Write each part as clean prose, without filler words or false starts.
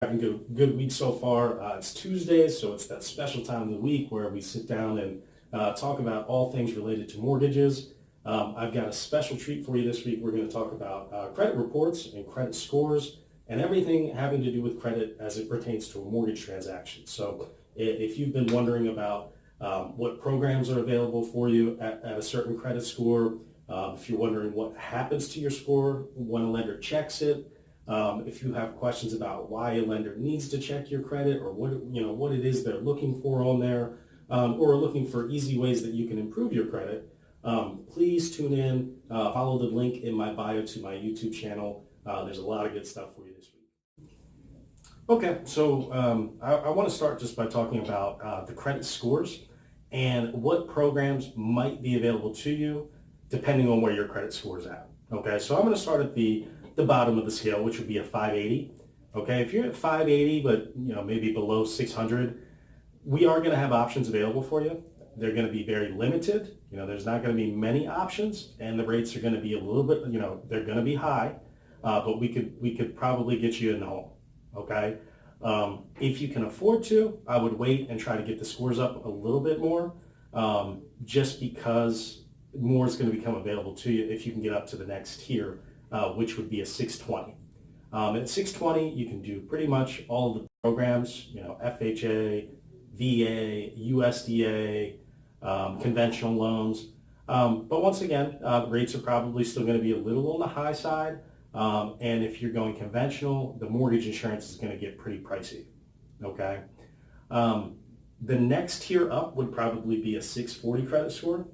Having a good week so far. It's Tuesday, so it's that special time of the week where we sit down and talk about all things related to mortgages. I've got a special treat for you this week. We're going to talk about credit reports and credit scores and everything having to do with credit as it pertains to a mortgage transaction. So if you've been wondering about what programs are available for you at a certain credit score, if you're wondering what happens to your score when a lender checks it, if you have questions about why a lender needs to check your credit or what it is they're looking for on there, or looking for easy ways that you can improve your credit, please tune in. Follow the link in my bio to my YouTube channel. There's a lot of good stuff for you this week. Okay, so I want to start just by talking about the credit scores and what programs might be available to you depending on where your credit score is at. Okay, so I'm going to start at the bottom of the scale, which would be a 580. Okay, if you're at 580, but maybe below 600, we are going to have options available for you. They're going to be very limited. There's not going to be many options, and the rates are going to be a little bit, they're going to be high, but we could probably get you in the home. Okay, if you can afford to, I would wait and try to get the scores up a little bit more, just because more is going to become available to you if you can get up to the next tier, which would be a 620. At 620, you can do pretty much all of the programs, FHA, VA, USDA, conventional loans. But once again, rates are probably still going to be a little on the high side. And if you're going conventional, the mortgage insurance is going to get pretty pricey. Okay. The next tier up would probably be a 640 credit score.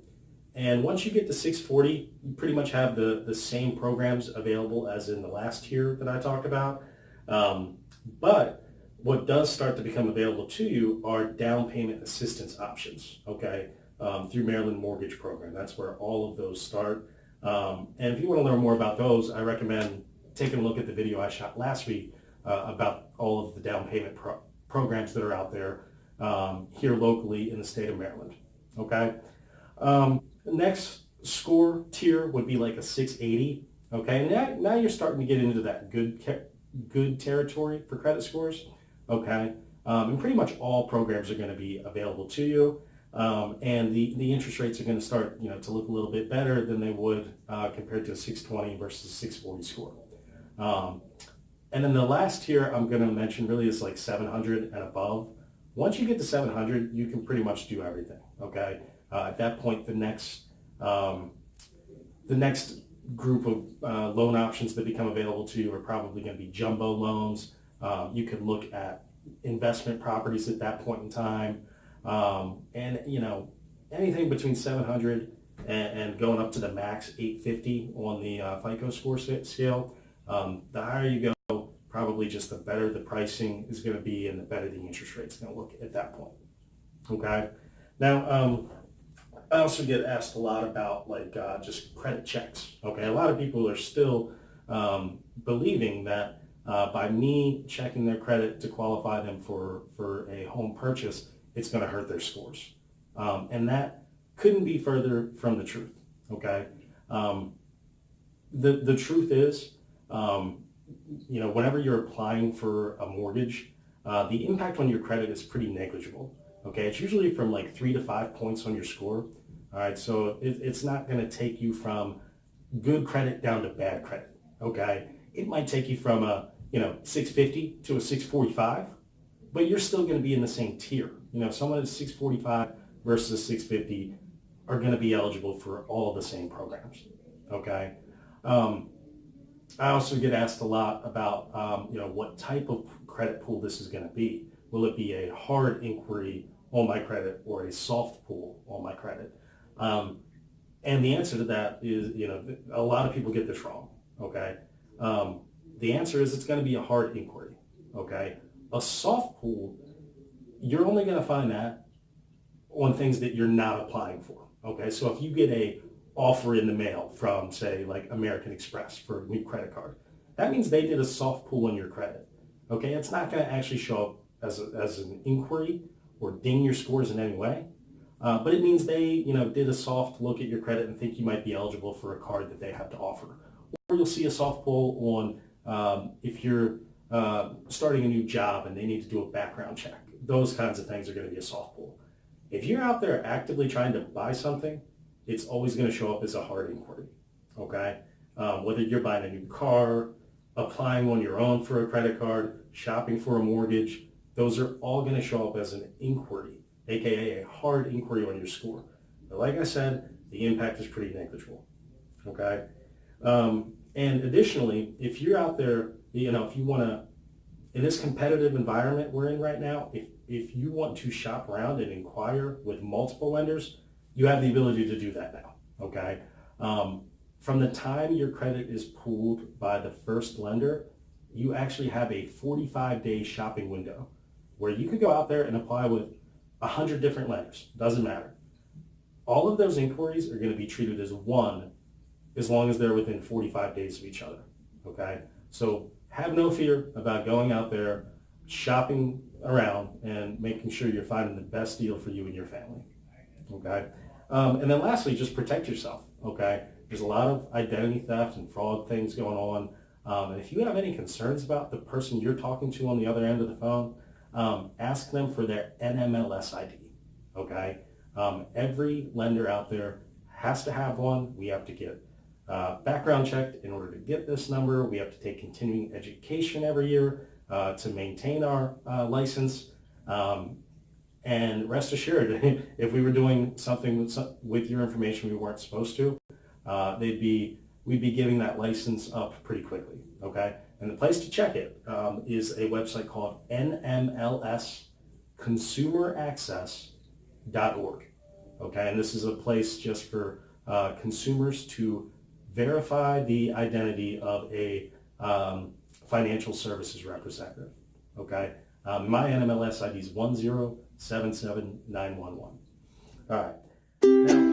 And once you get to 640, you pretty much have the same programs available as in the last tier that I talked about. But what does start to become available to you are down payment assistance options, okay, through Maryland Mortgage Program. That's where all of those start. And if you want to learn more about those, I recommend taking a look at the video I shot last week about all of the down payment programs that are out there here locally in the state of Maryland, okay? The next score tier would be like a 680. Okay, now you're starting to get into that good territory for credit scores. Okay, and pretty much all programs are going to be available to you, and the interest rates are going to start to look a little bit better than they would compared to a 620 versus 640 score. And then the last tier I'm going to mention really is like 700 and above. Once you get to 700, you can pretty much do everything. Okay. At that point, the next group of loan options that become available to you are probably going to be jumbo loans. You could look at investment properties at that point in time, and anything between 700 and going up to the max 850 on the FICO score scale. The higher you go, probably just the better the pricing is going to be, and the better the interest rate's going to look at that point. Okay. Now, I also get asked a lot about just credit checks. Okay, a lot of people are still believing that by me checking their credit to qualify them for a home purchase, it's going to hurt their scores, and that couldn't be further from the truth. Okay, the truth is, whenever you're applying for a mortgage, the impact on your credit is pretty negligible. Okay, it's usually from like 3 to 5 points on your score. All right, so it's not going to take you from good credit down to bad credit. Okay, it might take you from a 650 to a 645, but you're still going to be in the same tier. Someone at 645 versus 650 are going to be eligible for all of the same programs. Okay, I also get asked a lot about what type of credit pool this is going to be. Will it be a hard inquiry on my credit or a soft pull on my credit? And the answer to that is, a lot of people get this wrong. Okay. The answer is it's going to be a hard inquiry. Okay. A soft pull, you're only going to find that on things that you're not applying for. Okay. So if you get a offer in the mail from, say, like American Express for a new credit card, that means they did a soft pull on your credit. Okay. It's not going to actually show up as an inquiry or ding your scores in any way. But it means they, did a soft look at your credit and think you might be eligible for a card that they have to offer. Or you'll see a soft pull on if you're starting a new job and they need to do a background check. Those kinds of things are going to be a soft pull. If you're out there actively trying to buy something, it's always going to show up as a hard inquiry, okay? Whether you're buying a new car, applying on your own for a credit card, shopping for a mortgage, those are all going to show up as an inquiry, aka a hard inquiry on your score. But like I said, the impact is pretty negligible, okay? And additionally, if you're out there, if you want to, in this competitive environment we're in right now, if you want to shop around and inquire with multiple lenders, you have the ability to do that now, okay? From the time your credit is pulled by the first lender, you actually have a 45-day shopping window where you could go out there and apply with 100 different lenders. Doesn't matter. All of those inquiries are going to be treated as one as long as they're within 45 days of each other, okay? So have no fear about going out there, shopping around, and making sure you're finding the best deal for you and your family, okay? And then lastly, just protect yourself, okay? There's a lot of identity theft and fraud things going on. And if you have any concerns about the person you're talking to on the other end of the phone, ask them for their NMLS ID, okay? Every lender out there has to have one. We have to get background checked in order to get this number. We have to take continuing education every year to maintain our license. And rest assured, if we were doing something with your information we weren't supposed to, we'd be giving that license up pretty quickly, okay? And the place to check it is a website called nmlsconsumeraccess.org, okay? And this is a place just for consumers to verify the identity of a financial services representative, okay? My NMLS ID is 1077911. All right. Now,